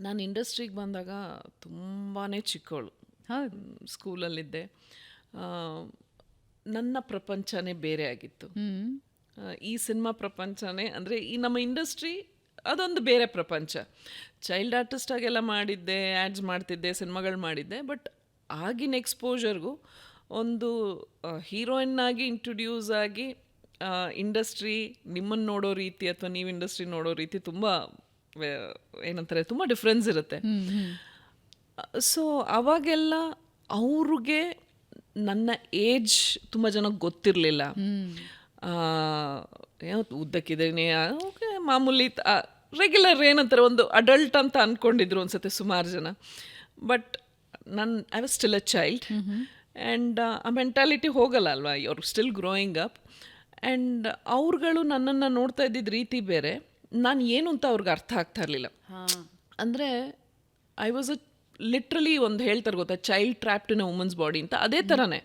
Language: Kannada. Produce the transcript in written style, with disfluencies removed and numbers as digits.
ನಾನು ಇಂಡಸ್ಟ್ರಿಗೆ ಬಂದಾಗ ತುಂಬಾ ಚಿಕ್ಕವಳು. ಹೌದು. ಸ್ಕೂಲಲ್ಲಿದ್ದೆ. ಆ, ನನ್ನ ಪ್ರಪಂಚನೇ ಬೇರೆ ಆಗಿತ್ತು. ಈ ಸಿನಿಮಾ ಪ್ರಪಂಚನೇ ಅಂದರೆ ಈ ನಮ್ಮ ಇಂಡಸ್ಟ್ರಿ ಅದೊಂದು ಬೇರೆ ಪ್ರಪಂಚ. ಚೈಲ್ಡ್ ಆರ್ಟಿಸ್ಟಾಗೆಲ್ಲ ಮಾಡಿದ್ದೆ, ಆ್ಯಡ್ಸ್ ಮಾಡ್ತಿದ್ದೆ, ಸಿನಿಮಾಗಳು ಮಾಡಿದ್ದೆ. ಬಟ್ ಆಗಿನ ಎಕ್ಸ್ಪೋಜರ್ಗೂ ಒಂದು ಹೀರೋಯಿನ್ನಾಗಿ ಇಂಟ್ರೊಡ್ಯೂಸ್ ಆಗಿ ಇಂಡಸ್ಟ್ರಿ ನಿಮ್ಮನ್ನು ನೋಡೋ ರೀತಿ ಅಥವಾ ನೀವು ಇಂಡಸ್ಟ್ರಿ ನೋಡೋ ರೀತಿ ತುಂಬ ಏನಂತಾರೆ, ತುಂಬ ಡಿಫ್ರೆನ್ಸ್ ಇರುತ್ತೆ. ಸೊ ಅವಾಗೆಲ್ಲ ಅವ್ರಿಗೆ ನನ್ನ ಏಜ್ ತುಂಬ ಜನಕ್ಕೆ ಗೊತ್ತಿರಲಿಲ್ಲ. ಏನೋ ಉದ್ದಕ್ಕಿದ್ದೀನಿ, ಓಕೆ ಮಾಮೂಲಿ ರೆಗ್ಯುಲರ್ ಏನಂತಾರೆ ಒಂದು ಅಡಲ್ಟ್ ಅಂತ ಅಂದ್ಕೊಂಡಿದ್ರು ಅನ್ಸುತ್ತೆ ಸುಮಾರು ಜನ. But I was still a child. And ಆ ಮೆಂಟಾಲಿಟಿ ಹೋಗಲ್ಲ ಅಲ್ವಾ, ಅವ್ರು ಸ್ಟಿಲ್ ಗ್ರೋಯಿಂಗ್ ಅಪ್. ಆ್ಯಂಡ್ ಅವ್ರುಗಳು ನನ್ನನ್ನು ನೋಡ್ತಾ ಇದ್ದಿದ್ದ ರೀತಿ ಬೇರೆ, ನಾನು ಏನು ಅಂತ ಅವ್ರಿಗೆ ಅರ್ಥ ಆಗ್ತಾ ಇರಲಿಲ್ಲ. ಅಂದರೆ ಐ ವಾಸ್ ಲಿಟ್ರಲಿ ಒಂದು ಹೇಳ್ತಾರೆ ಗೊತ್ತಾ, ಚೈಲ್ಡ್ ಟ್ರ್ಯಾಪ್ಡ್ ಇನ್ ಅ ವುಮನ್ಸ್ ಬಾಡಿ ಅಂತ, ಅದೇ ಥರನೇ.